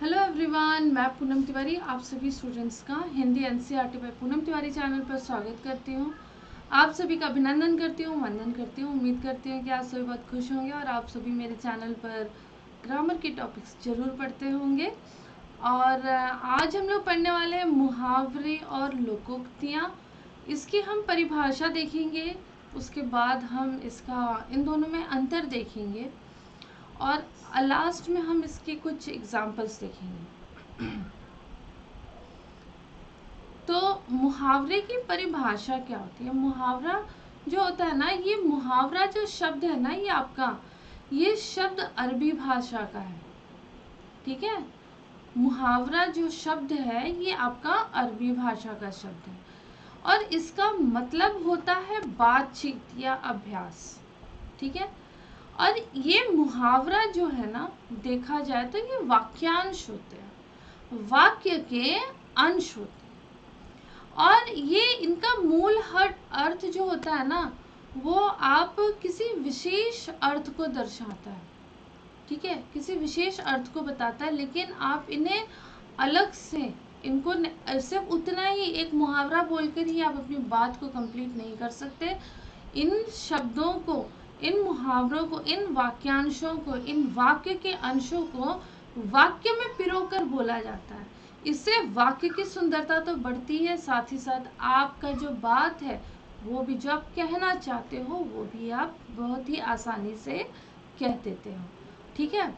Hello everyone, मैं पूनम तिवारी आप सभी स्टूडेंट्स का Hindi NCERT by Poonam Tiwari channel पर स्वागत करती हूँ। आप सभी का अभिनंदन करती हूँ, वंदन करती हूँ। उम्मीद करती हूँ कि आप सभी बहुत खुश होंगे और आप सभी मेरे चैनल पर ग्रामर के टॉपिक्स जरूर पढ़ते होंगे। और आज हम लोग पढ़ने वाले हैं मुहावरे और लोकोक्तियाँ। इसकी हम परिभाषा देखेंगे, उसके बाद हम इन दोनों में अंतर देखेंगे और लास्ट में हम इसके कुछ एग्जाम्पल्स देखेंगे। तो मुहावरे की परिभाषा क्या होती है? मुहावरा जो होता है ना, ये मुहावरा जो शब्द है ना, ये शब्द अरबी भाषा का है। ठीक है, मुहावरा जो शब्द है ये आपका अरबी भाषा का शब्द है और इसका मतलब होता है बातचीत या अभ्यास। ठीक है, और ये मुहावरा जो है ना, देखा जाए तो ये वाक्यांश होते हैं, वाक्य के अंश होते हैं। और ये इनका मूल अर्थ जो होता है ना, वो आप किसी विशेष अर्थ को दर्शाता है। ठीक है, किसी विशेष अर्थ को बताता है, लेकिन आप इन्हें अलग से इनको सिर्फ उतना ही एक मुहावरा बोलकर ही आप अपनी बात को कंप्लीट नहीं कर सकते। इन शब्दों को, इन मुहावरों को, इन वाक्यांशों को, इन वाक्य के अंशों को वाक्य में पिरोकर बोला जाता है। इससे वाक्य की सुंदरता तो बढ़ती है, साथ ही साथ आपका जो बात है वो भी, जो आप कहना चाहते हो वो भी आप बहुत ही आसानी से कह देते हो। ठीक है,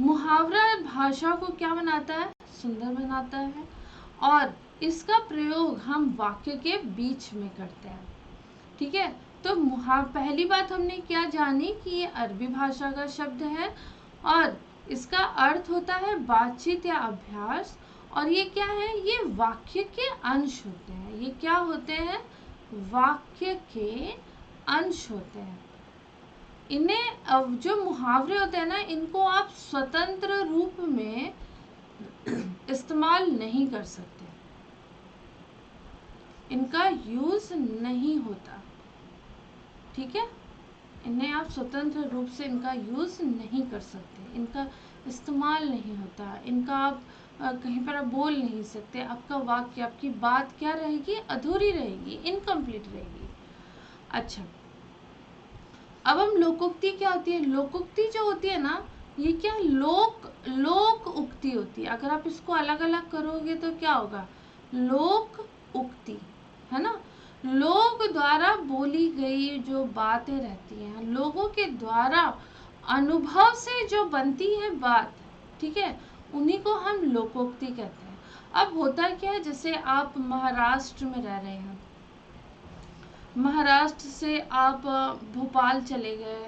मुहावरा भाषा को क्या बनाता है? सुंदर बनाता है और इसका प्रयोग हम वाक्य के बीच में करते हैं। ठीक है, तो पहली बात हमने क्या जानी कि ये अरबी भाषा का शब्द है और इसका अर्थ होता है बातचीत या अभ्यास। और ये क्या है? ये वाक्य के अंश होते हैं। ये क्या होते हैं? वाक्य के अंश होते हैं। इन्हें जो मुहावरे होते हैं ना, इनको आप स्वतंत्र रूप में इस्तेमाल नहीं कर सकते, इनका यूज नहीं होता। ठीक है, इन्हें आप स्वतंत्र रूप से इनका यूज नहीं कर सकते, इनका इस्तेमाल नहीं होता, इनका आप कहीं पर आप बोल नहीं सकते। आपका वाक्य, आपकी बात क्या रहेगी? अधूरी रहेगी, इनकम्प्लीट रहेगी। अच्छा, अब हम लोकोक्ति क्या होती है? लोकोक्ति जो होती है ना, ये क्या लोक उक्ति होती है। अगर आप इसको अलग अलग करोगे तो क्या होगा? लोक उक्ति, है ना। लोग द्वारा बोली गई जो बातें रहती हैं, लोगों के द्वारा अनुभव से जो बनती है बात, ठीक है, उन्हीं को हम लोकोक्ति कहते हैं। अब होता क्या है, जैसे आप महाराष्ट्र में रह रहे हैं, महाराष्ट्र से आप भोपाल चले गए,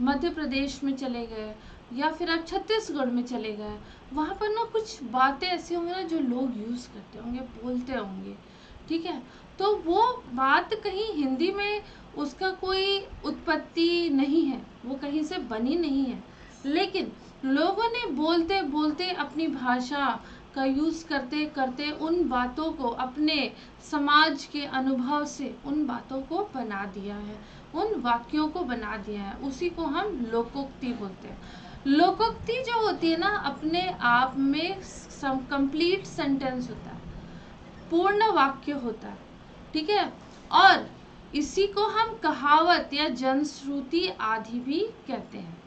मध्य प्रदेश में चले गए, या फिर आप छत्तीसगढ़ में चले गए, वहाँ पर ना कुछ बातें ऐसी होंगी ना जो लोग यूज़ करते होंगे, बोलते होंगे। ठीक है, तो वो बात कहीं हिंदी में उसका कोई उत्पत्ति नहीं है, वो कहीं से बनी नहीं है, लेकिन लोगों ने बोलते बोलते अपनी भाषा का यूज़ करते करते उन बातों को, अपने समाज के अनुभव से उन बातों को बना दिया है, उन वाक्यों को बना दिया है। उसी को हम लोकोक्ति बोलते हैं। लोकोक्ति जो होती है ना, अपने आप में कंप्लीट सेंटेंस होता है, पूर्ण वाक्य होता है। ठीक है, और इसी को हम कहावत या जनश्रुति आदि भी कहते हैं।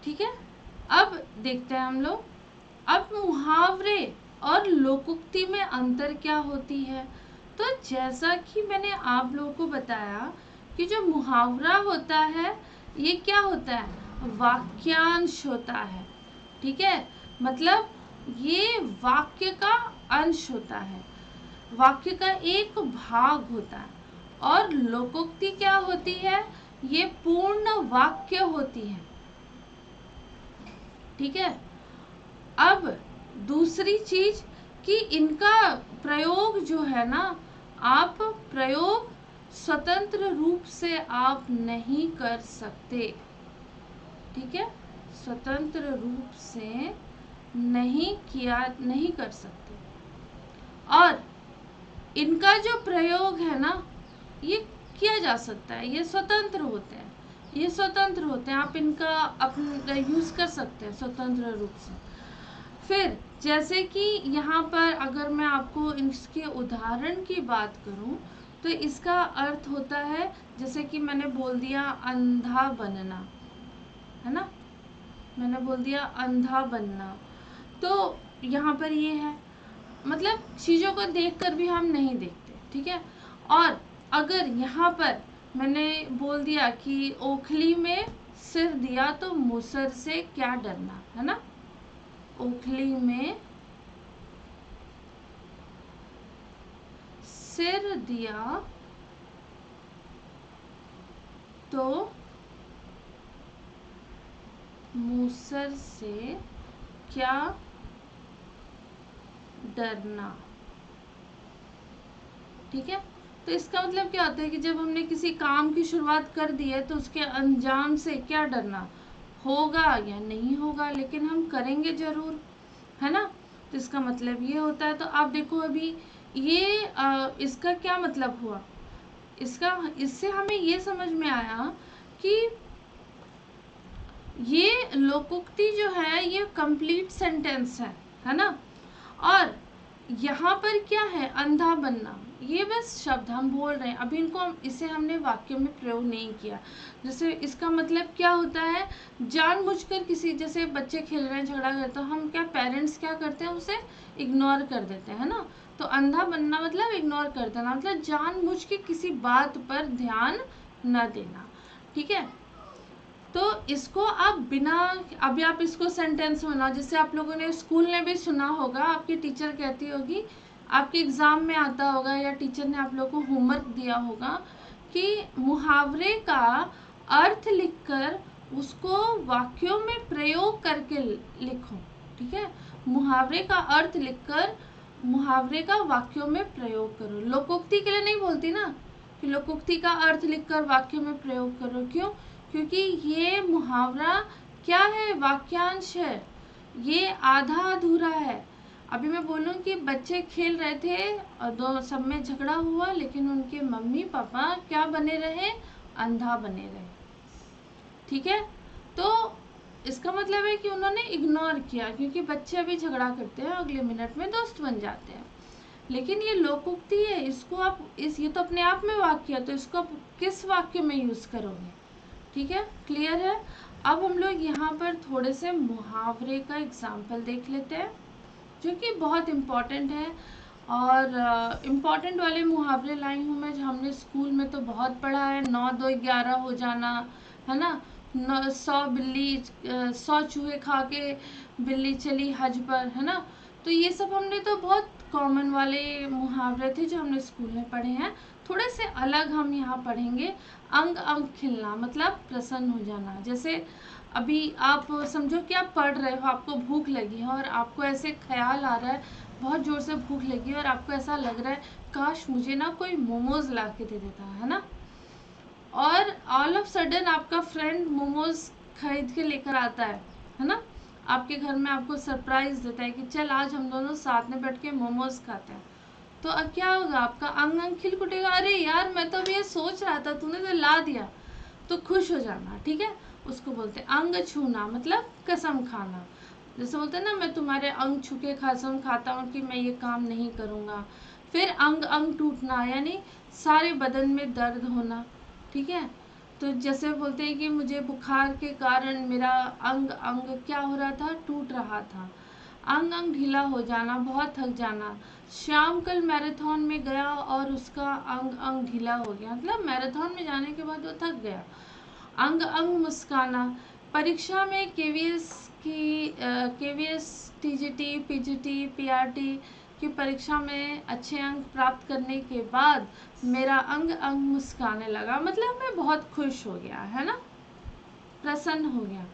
ठीक है, अब देखते हैं हम लोग, अब मुहावरे और लोकोक्ति में अंतर क्या होती है। तो जैसा कि मैंने आप लोगों को बताया कि जो मुहावरा होता है ये क्या होता है? वाक्यांश होता है। ठीक है, मतलब ये वाक्य का अंश होता है, वाक्य का एक भाग होता है। और लोकोक्ति क्या होती है? ये पूर्ण वाक्य होती है। ठीक है, अब दूसरी चीज कि इनका प्रयोग जो है ना, आप प्रयोग स्वतंत्र रूप से आप नहीं कर सकते। ठीक है, स्वतंत्र रूप से नहीं कर सकते। और इनका जो प्रयोग है ना, ये किया जा सकता है, ये स्वतंत्र होते हैं, ये स्वतंत्र होते हैं, आप इनका अपना यूज कर सकते हैं स्वतंत्र रूप से। फिर जैसे कि यहाँ पर अगर मैं आपको इसके उदाहरण की बात करूँ तो इसका अर्थ होता है, जैसे कि मैंने बोल दिया अंधा बनना, है ना, मैंने बोल दिया अंधा बनना, तो यहाँ पर ये है, मतलब चीज़ों को देखकर भी हम नहीं देखते, ठीक है। और अगर यहाँ पर मैंने बोल दिया कि ओखली में सिर दिया तो मुसर से क्या डरना, है ना, ओखली में सिर दिया तो मूसर से क्या डरना, ठीक है। तो इसका मतलब क्या होता है कि जब हमने किसी काम की शुरुआत कर दी है तो उसके अंजाम से क्या डरना, होगा या नहीं होगा लेकिन हम करेंगे जरूर, है ना। तो इसका मतलब ये होता है। तो आप देखो अभी ये इसका क्या मतलब हुआ, इससे हमें ये समझ में आया कि ये लोकोक्ति जो है ये कंप्लीट सेंटेंस है ना। और यहाँ पर क्या है, अंधा बनना, ये बस शब्द हम बोल रहे हैं, अभी इसे हमने वाक्य में प्रयोग नहीं किया। जैसे इसका मतलब क्या होता है, जानबूझकर किसी, जैसे बच्चे खेल रहे हैं झगड़ा करते हैं, तो हम क्या पेरेंट्स क्या करते हैं, उसे इग्नोर कर देते हैं ना। तो अंधा बनना मतलब इग्नोर कर देना, मतलब जानबूझ के किसी बात पर ध्यान न देना, ठीक है। तो इसको आप बिना, अभी आप इसको सेंटेंस में ना, जैसे आप लोगों ने स्कूल में भी सुना होगा, आपकी टीचर कहती होगी, आपके एग्जाम में आता होगा या टीचर ने आप लोगों को होमवर्क दिया होगा कि मुहावरे का अर्थ लिखकर उसको वाक्यों में प्रयोग करके लिखो, ठीक है। मुहावरे का अर्थ लिखकर मुहावरे का वाक्यों में प्रयोग करो। लोकोक्ति के लिए नहीं बोलती ना कि लोकोक्ति का अर्थ लिखकर वाक्यों में प्रयोग करो, क्यों, क्योंकि ये मुहावरा क्या है, वाक्यांश है, ये आधा अधूरा है। अभी मैं बोलूँ कि बच्चे खेल रहे थे और दो सब में झगड़ा हुआ, लेकिन उनके मम्मी पापा क्या बने रहे, अंधा बने रहे, ठीक है। तो इसका मतलब है कि उन्होंने इग्नोर किया, क्योंकि बच्चे अभी झगड़ा करते हैं, अगले मिनट में दोस्त बन जाते हैं। लेकिन ये लोकोक्ति है, इसको आप ये तो अपने आप में वाक्य है, तो इसको आप किस वाक्य में यूज करोगे, ठीक है, क्लियर है। अब हम लोग यहाँ पर थोड़े से मुहावरे का एग्जाम्पल देख लेते हैं, जो कि बहुत इम्पॉर्टेंट है। और इम्पॉर्टेंट वाले मुहावरे लाई हूँ मैं, जो हमने स्कूल में तो बहुत पढ़ा है, 9 2 11 हो जाना, है ना, 100 चूहे खा के बिल्ली चली हज पर, है ना। तो ये सब हमने तो बहुत कॉमन वाले मुहावरे थे जो हमने स्कूल में पढ़े हैं। थोड़े से अलग हम यहाँ पढ़ेंगे, अंग अंग खिलना, मतलब प्रसन्न हो जाना। जैसे अभी आप समझो कि आप पढ़ रहे हो, आपको भूख लगी है और आपको ऐसे ख्याल आ रहा है, बहुत ज़ोर से भूख लगी है और आपको ऐसा लग रहा है काश मुझे ना कोई मोमोज ला के दे देता, है ना। और ऑल ऑफ सडन आपका फ्रेंड मोमोज खरीद के लेकर आता है ना, आपके घर में आपको सरप्राइज देता है कि चल आज हम दोनों साथ में बैठ के मोमोज खाते हैं। तो अब क्या होगा, आपका अंग अंग खिल उठेगा, अरे यार मैं तो अभी ये सोच रहा था, तूने तो ला दिया, तो खुश हो जाना, ठीक है। उसको बोलते हैं अंग छूना, मतलब कसम खाना। जैसे बोलते हैं ना, मैं तुम्हारे अंग छू के कसम खाता हूँ कि मैं ये काम नहीं करूँगा। फिर अंग अंग टूटना, यानी सारे बदन में दर्द होना, ठीक है। तो जैसे बोलते हैं कि मुझे बुखार के कारण मेरा अंग अंग क्या हो रहा था, टूट रहा था। अंग अंग ढीला हो जाना, बहुत थक जाना। श्याम कल मैराथन में गया और उसका अंग अंग ढीला हो गया, मतलब मैराथन में जाने के बाद वो थक गया। अंग अंग मुस्काना, परीक्षा में केवीएस टीजीटी पीजीटी पीआरटी की परीक्षा में अच्छे अंक प्राप्त करने के बाद मेरा अंग अंग मुस्काने लगा, मतलब मैं बहुत खुश हो गया, है ना, प्रसन्न हो गया।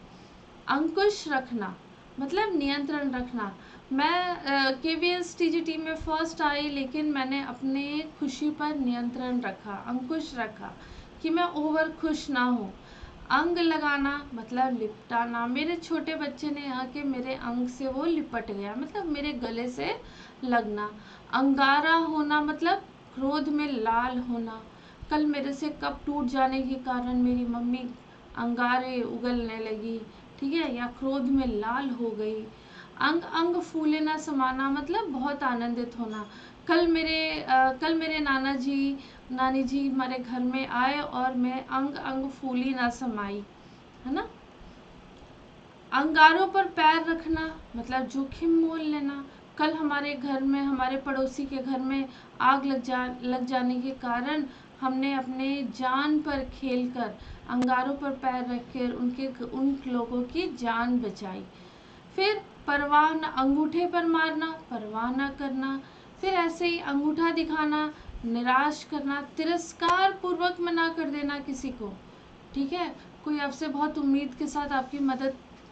अंकुश रखना, मतलब नियंत्रण रखना। मैं केवीएस टीजीटी में फर्स्ट आई, लेकिन मैंने अपने खुशी पर नियंत्रण रखा, अंकुश रखा कि मैं ओवर खुश ना हूँ। अंग लगाना मतलब लिपटाना, मेरे छोटे बच्चे ने आके मेरे अंग से वो लिपट गया, मतलब मेरे गले से लगना। अंगारा होना मतलब क्रोध में लाल होना, कल मेरे से कप टूट जाने के कारण मेरी मम्मी अंगारे उगलने लगी, ठीक है, या क्रोध में लाल हो गई। अंग अंग फूले ना समाना मतलब बहुत आनंदित होना। कल मेरे नानी जी हमारे घर में आए और मैं अंग अंग फूली ना समाई, है ना। अंगारों पर पैर रखना मतलब जोखिम मोल लेना। कल हमारे घर में, हमारे पड़ोसी के घर में आग लग जाने के कारण हमने अपने जान पर खेलकर अंगारों पर पैर रखकर उन लोगों की जान बचाई। फिर परवाह न, अंगूठे पर मारना, परवाह न करना। फिर ऐसे ही अंगूठा दिखाना, निराश करना, तिरस्कार पूर्वक मना कर देना किसी को, ठीक है। कोई आपसे बहुत उम्मीद के साथ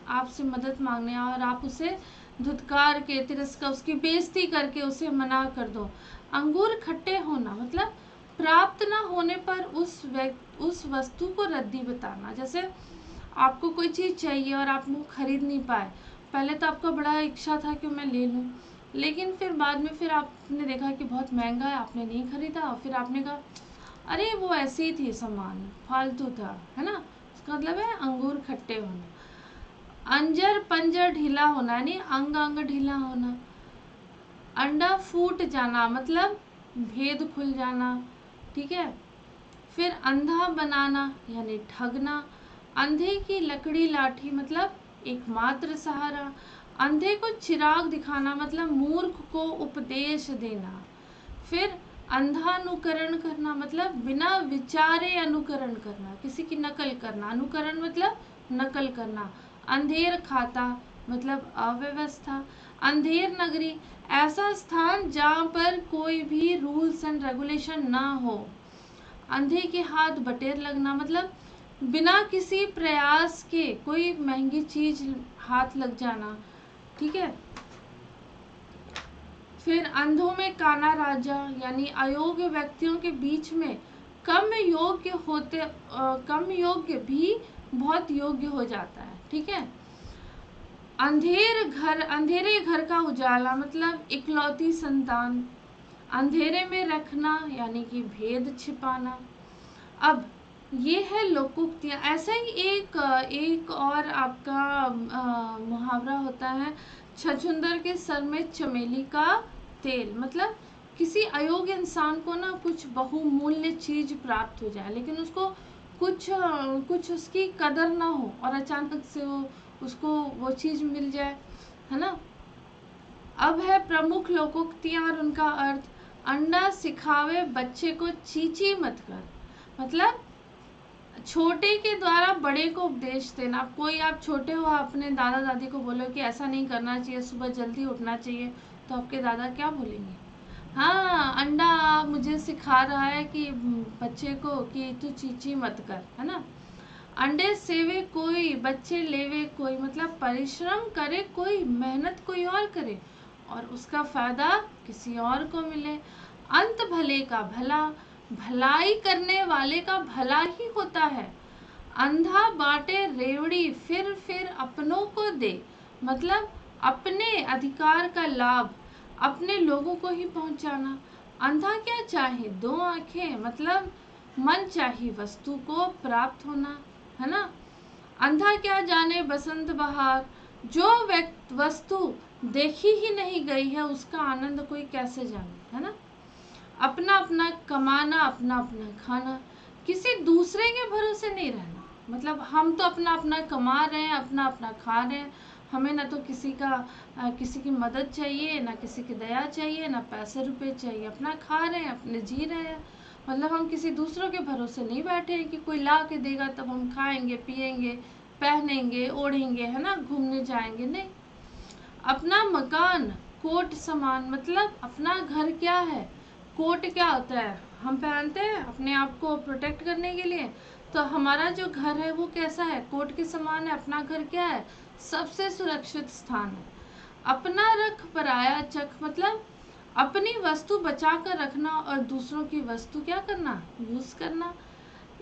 आपसे मदद मांगने आए और आप उसे धुतकार के, तिरस्कार, उसकी बेइज्जती करके उसे मना कर दो। अंगूर खट्टे होना मतलब प्राप्त ना होने पर उस वस्तु को रद्दी बताना। जैसे आपको कोई चीज़ चाहिए और आप वो खरीद नहीं पाए, पहले तो आपका बड़ा इच्छा था कि मैं ले लूँ, लेकिन फिर बाद में फिर आपने देखा कि बहुत महंगा है, आपने नहीं खरीदा, और फिर आपने कहा अरे वो ऐसे ही थी, सामान फालतू था, है ना। उसका मतलब है अंगूर खट्टे होना। अंजर पंजर ढीला होना यानी अंग अंग ढीला होना। अंडा फूट जाना मतलब भेद खुल जाना, ठीक है। फिर अंधा बनाना यानी ठगना। अंधे की लकड़ी लाठी मतलब एकमात्र सहारा। अंधे को चिराग दिखाना मतलब मूर्ख को उपदेश देना। फिर अंधानुकरण करना मतलब बिना विचारे अनुकरण करना, किसी की नकल करना। अनुकरण मतलब नकल करना। अंधेर खाता मतलब अव्यवस्था। अंधेर नगरी ऐसा स्थान जहाँ पर कोई भी रूल्स एंड रेगुलेशन ना हो। अंधे के हाथ बटेर लगना मतलब बिना किसी प्रयास के कोई महंगी चीज हाथ लग जाना, ठीक है। फिर अंधों में काना राजा यानी अयोग्य व्यक्तियों के बीच में कम योग्य भी बहुत योग्य हो जाता है, ठीक है। अंधेरे घर का उजाला मतलब इकलौती संतान। अंधेरे में रखना यानी कि भेद छिपाना। अब ये है लोकोक्तियाँ। ऐसा ही एक और आपका मुहावरा होता है, छछूंदर के सर में चमेली का तेल। मतलब किसी अयोग्य इंसान को ना कुछ बहुमूल्य चीज प्राप्त हो जाए, लेकिन उसको कुछ उसकी कदर ना हो और अचानक से उसको वो चीज मिल जाए, है ना। अब है प्रमुख लोकोक्तियाँ और उनका अर्थ। अंडा सिखावे बच्चे को चींची मत कर मतलब छोटे के द्वारा बड़े को उपदेश देना। कोई आप छोटे हो, अपने दादा दादी को बोलो कि ऐसा नहीं करना चाहिए, सुबह जल्दी उठना चाहिए, तो आपके दादा क्या बोलेंगे? हाँ, अंडा मुझे सिखा रहा है कि बच्चे को कि तू चींची मत कर, है ना। अंडे सेवे कोई बच्चे लेवे कोई मतलब परिश्रम करे कोई, मेहनत कोई और करे और उसका फायदा किसी और को मिले। अंत भले का भला, भलाई करने वाले का भला ही होता है। अंधा बाटे रेवड़ी फिर अपनों को दे मतलब अपने अधिकार का लाभ अपने लोगों को ही पहुंचाना। अंधा क्या चाहे, दो आंखें मतलब मन चाही वस्तु को प्राप्त होना, है ना। अंधा क्या जाने बसंत बहार, जो वस्तु देखी ही नहीं गई है उसका आनंद कोई कैसे जाने, है ना। अपना अपना कमाना, अपना अपना खाना, किसी दूसरे के भरोसे नहीं रहना। मतलब हम तो अपना अपना कमा रहे हैं, अपना अपना खा रहे हैं, हमें ना तो किसी की मदद चाहिए, ना किसी की दया चाहिए, ना पैसे रुपए चाहिए, अपना खा रहे हैं, अपने जी रहे हैं। मतलब हम किसी दूसरों के भरोसे नहीं बैठे हैं कि कोई ला के देगा तब हम खाएंगे, पिएंगे, पहनेंगे, ओढ़ेंगे, है ना, घूमने जाएंगे, नहीं। अपना मकान कोट समान मतलब अपना घर क्या है, कोट क्या होता है, हम पहनते हैं अपने आप को प्रोटेक्ट करने के लिए, तो हमारा जो घर है वो कैसा है, कोट के समान है। अपना घर क्या है, सबसे सुरक्षित स्थान है। अपना रख पराया चख मतलब अपनी वस्तु बचा कर रखना और दूसरों की वस्तु क्या करना, यूज करना।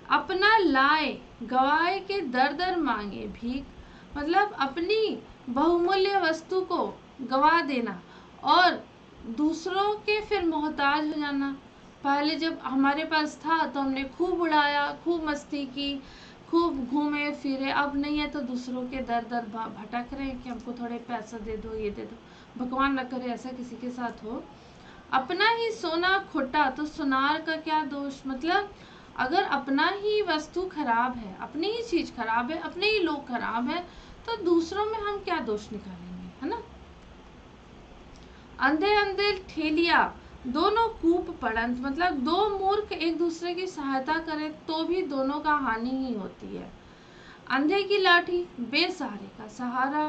अपना लाए गवाए के दर दर मांगे भीख मतलब अपनी बहुमूल्य वस्तु को गवा देना और दूसरों के फिर मोहताज हो जाना। पहले जब हमारे पास था तो हमने खूब उड़ाया, खूब मस्ती की, खूब घूमे फिरे, अब नहीं है तो दूसरों के दर दर भटक रहे हैं कि हमको थोड़े पैसा दे दो, ये दे दो। भगवान न करे ऐसा किसी के साथ हो। अपना ही सोना खोटा तो सुनार का क्या दोष। मतलब अगर अपना ही वस्तु खराब है, अपनी ही चीज खराब है, अपने ही लोग खराब है, तो दूसरों में हम क्या दोष निकालेंगे, है ना। अंधे अंधे ठेलिया दोनों कूप पड़ंत। मतलब दो मूर्ख एक दूसरे की सहायता करें तो भी दोनों का हानि ही होती है। अंधे की लाठी बेसहारे का सहारा,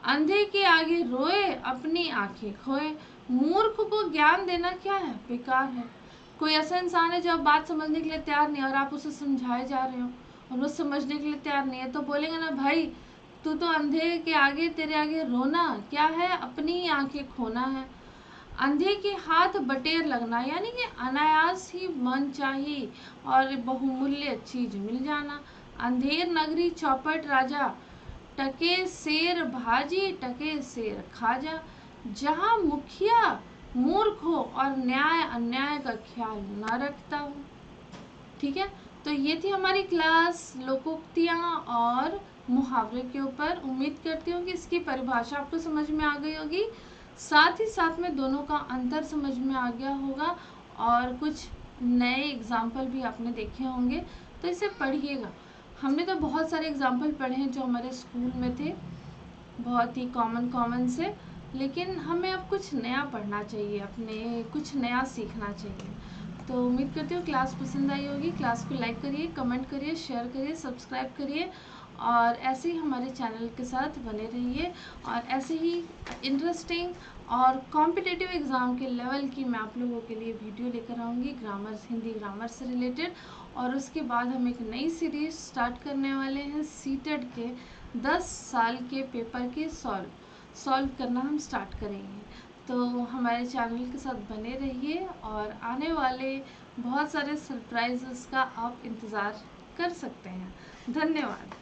अंधे के आगे रोए अपनी आंखें खोए। मूर्ख को ज्ञान देना क्या है, बेकार है। कोई ऐसा इंसान है जो आप बात समझने के लिए तैयार नहीं और आप उसे समझाए जा रहे हो और वो समझने के लिए तैयार नहीं है, तो बोलेंगे ना भाई तू तो अंधे के आगे, तेरे आगे रोना क्या है, अपनी आंखें खोना है। अंधे के हाथ बटेर लगना यानी कि अनायास ही मन चाहिए और बहुमूल्य चीज मिल जाना। अंधेर नगरी चौपट राजा, टके शेर भाजी टके शेर खाजा। जहाँ मुखिया मूर्ख हो और न्याय अन्याय का ख्याल न रखता हो। ठीक है, तो ये थी हमारी क्लास लोकोक्तियाँ और मुहावरे के ऊपर। उम्मीद करती हूँ कि इसकी परिभाषा आपको समझ में आ गई होगी, साथ ही साथ में दोनों का अंतर समझ में आ गया होगा और कुछ नए एग्जाम्पल भी आपने देखे होंगे। तो इसे पढ़िएगा। हमने तो बहुत सारे एग्जाम्पल पढ़े हैं जो हमारे स्कूल में थे, बहुत ही कॉमन से, लेकिन हमें अब कुछ नया पढ़ना चाहिए, अपने कुछ नया सीखना चाहिए। तो उम्मीद करती हूँ क्लास पसंद आई होगी। क्लास को लाइक करिए, कमेंट करिए, शेयर करिए, सब्सक्राइब करिए और ऐसे ही हमारे चैनल के साथ बने रहिए। और ऐसे ही इंटरेस्टिंग और कॉम्पिटिटिव एग्ज़ाम के लेवल की मैं आप लोगों के लिए वीडियो लेकर आऊँगी, ग्रामर, हिंदी ग्रामर से रिलेटेड। और उसके बाद हम एक नई सीरीज स्टार्ट करने वाले हैं, सीटेट के 10 साल के पेपर के सॉल्व करना हम स्टार्ट करेंगे। तो हमारे चैनल के साथ बने रहिए और आने वाले बहुत सारे सरप्राइजेस का आप इंतज़ार कर सकते हैं। धन्यवाद।